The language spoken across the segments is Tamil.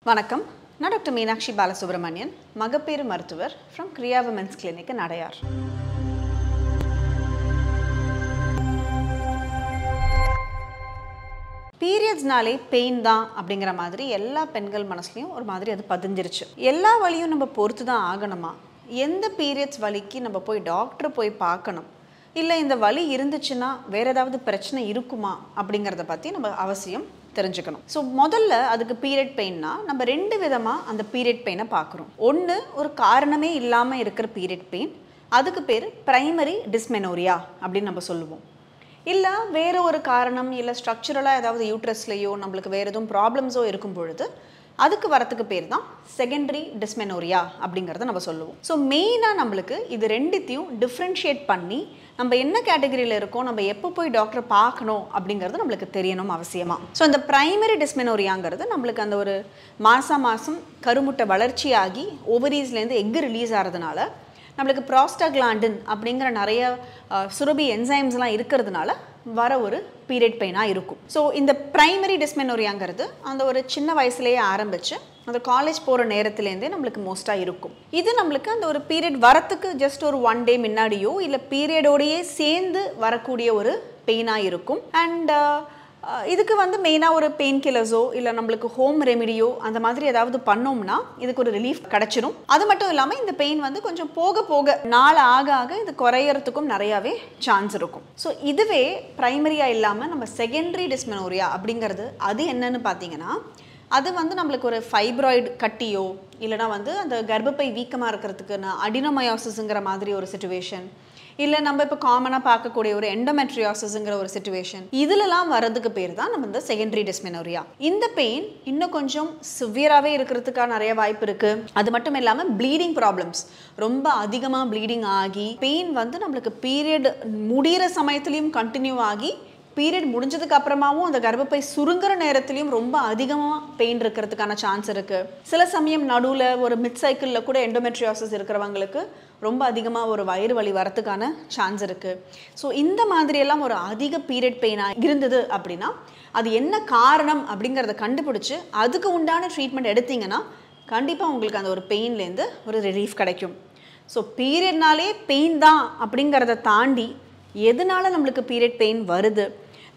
வணக்கம். நான் டாக்டர் மீனாட்சி பாலசுப்ரமணியன், மகப்பேறு மருத்துவர் from Kriya Women's Clinic in Adyar. பீரியட்ஸ்னாலே பெயின் தான் அப்படிங்கிற மாதிரி எல்லா பெண்கள் மனசுலையும் ஒரு மாதிரி அது பதிஞ்சிருச்சு. எல்லா வலியும் நம்ம பொறுத்து தான் ஆகணுமா? எந்த பீரியட்ஸ் வலிக்கு நம்ம போய் டாக்டரை போய் பார்க்கணும், இல்லை இந்த வலி இருந்துச்சுன்னா வேறு ஏதாவது பிரச்சனை இருக்குமா அப்படிங்கிறத பற்றி நம்ம அவசியம் தெரிஞ்சுக்கணும். ஸோ முதல்ல அதுக்கு பீரியட் பெயின்னா நம்ம ரெண்டு விதமாக அந்த பீரியட் பெயினை பார்க்குறோம். ஒன்று ஒரு காரணமே இல்லாமல் இருக்கிற பீரியட் பெயின், அதுக்கு பேர் பிரைமரி டிஸ்மெனோரியா அப்படின்னு நம்ம சொல்லுவோம். இல்லை வேறு ஒரு காரணம், இல்லை ஸ்ட்ரக்சரலாக ஏதாவது யூட்ரஸ்லையோ நம்மளுக்கு வேறு எதுவும் ப்ராப்ளம்ஸோ இருக்கும் பொழுது அதுக்கு வரத்துக்கு பேர் தான் செகண்டரி டிஸ்மெனோரியா அப்படிங்கிறத நம்ம சொல்லுவோம். ஸோ மெயினாக நம்மளுக்கு இது ரெண்டுத்தையும் டிஃப்ரென்ஷியேட் பண்ணி நம்ம என்ன கேட்டகரியில் இருக்கோம், நம்ம எப்போ போய் டாக்டரை பார்க்கணும் அப்படிங்கிறது நம்மளுக்கு தெரியணும் அவசியமாக. ஸோ இந்த பிரைமரி டிஸ்மெனோரியாங்கிறது நம்மளுக்கு அந்த ஒரு மாதம் கருமுட்டை வளர்ச்சியாகி ஓவரீஸ்லேருந்து எக்கு ரிலீஸ் ஆகிறதுனால நம்மளுக்கு ப்ராஸ்டாக்லாண்டின் அப்படிங்கிற நிறைய சுரபி என்சைம்ஸ்லாம் இருக்கிறதுனால வர ஒரு பீரியட் பெயினாக இருக்கும். ஸோ இந்த பிரைமரி டிஸ்மெனோரியாங்கிறது அந்த ஒரு சின்ன வயசுலேயே ஆரம்பித்து அந்த காலேஜ் போகிற நேரத்துலேருந்தே நம்மளுக்கு மோஸ்ட்டாக இருக்கும். இது நம்மளுக்கு அந்த ஒரு பீரியட் வரத்துக்கு ஜஸ்ட் ஒரு 1 டே முன்னாடியோ இல்லை பீரியடோடையே சேர்ந்து வரக்கூடிய ஒரு பெயினாக இருக்கும். அண்ட் இதுக்கு மெயினாக ஒரு பெயின் கில்லர்ஸோ இல்லை நம்மளுக்கு ஹோம் ரெமிடியோ அந்த மாதிரி ஏதாவது பண்ணோம்னா இதுக்கு ஒரு ரிலீஃப் கிடச்சிடும். அது மட்டும் இல்லாமல் இந்த பெயின் கொஞ்சம் போக போக நாள் ஆக ஆக இது குறையறதுக்கும் நிறையாவே சான்ஸ் இருக்கும். ஸோ இதுவே ப்ரைமரியாக இல்லாமல் நம்ம செகண்டரி டிஸ்மெனோரியா அப்படிங்கிறது அது என்னன்னு பார்த்தீங்கன்னா, அது நம்மளுக்கு ஒரு ஃபைப்ராய்டு கட்டியோ இல்லைனா அந்த கர்ப்பப்பை வீக்கமாக இருக்கிறதுக்குன்னு அடினோமயோசிஸுங்கிற மாதிரி ஒரு சிச்சுவேஷன், இல்லை நம்ம இப்போ காமனாக பார்க்கக்கூடிய ஒரு எண்டோமெட்ரியாசிஸ்ங்கிற ஒரு சிச்சுவேஷன், இதிலலாம் வரதுக்கு பேர் தான் நம்ம இந்த செகண்டரி டிஸ்மெனோரியா. இந்த பெயின் இன்னும் கொஞ்சம் சிவியராகவே இருக்கிறதுக்கான நிறைய வாய்ப்பு இருக்குது. அது மட்டும் இல்லாமல் ப்ளீடிங் ப்ராப்ளம்ஸ், ரொம்ப அதிகமாக ப்ளீடிங் ஆகி பெயின் நம்மளுக்கு பீரியட் முடிகிற சமயத்துலேயும் கண்டினியூ ஆகி பீரியட் முடிஞ்சதுக்கு அப்புறமாவும் அந்த கர்ப்பப்பை சுருங்குற நேரத்துலையும் ரொம்ப அதிகமாக பெயின் இருக்கிறதுக்கான சான்ஸ் இருக்குது. சில சமயம் நடுவில் ஒரு மிட் சைக்கிளில் கூட எண்டோமெட்ரியாசிஸ் இருக்கிறவங்களுக்கு ரொம்ப அதிகமாக ஒரு வயிறு வலி வரத்துக்கான சான்ஸ் இருக்குது. ஸோ இந்த மாதிரியெல்லாம் ஒரு அதிக பீரியட் பெயினாக இருந்தது அப்படின்னா அது என்ன காரணம் அப்படிங்கிறத கண்டுபிடிச்சி அதுக்கு உண்டான ட்ரீட்மெண்ட் எடுத்திங்கன்னா கண்டிப்பாக உங்களுக்கு அந்த ஒரு பெயின்லேருந்து ஒரு ரிலீஃப் கிடைக்கும். ஸோ பீரியட்னாலே பெயின் தான் அப்படிங்கிறத தாண்டி எதனால நம்மளுக்கு பீரியட் பெயின் வருது,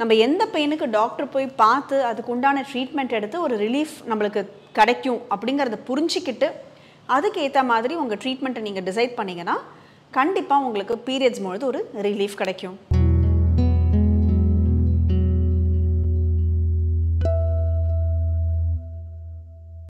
நம்ம எந்த பெயினுக்கு டாக்டர் போய் பார்த்து அதுக்கு உண்டான ட்ரீட்மெண்ட் எடுத்து ஒரு ரிலீஃப் நம்மளுக்கு கிடைக்கும் அப்படிங்கிறத புரிஞ்சிக்கிட்டு அதுக்கு ஏற்ற மாதிரி உங்கள் ட்ரீட்மெண்ட்டை நீங்கள் டிசைட் பண்ணிங்கன்னா கண்டிப்பாக உங்களுக்கு பீரியட்ஸ் பொழுது ஒரு ரிலீஃப் கிடைக்கும்.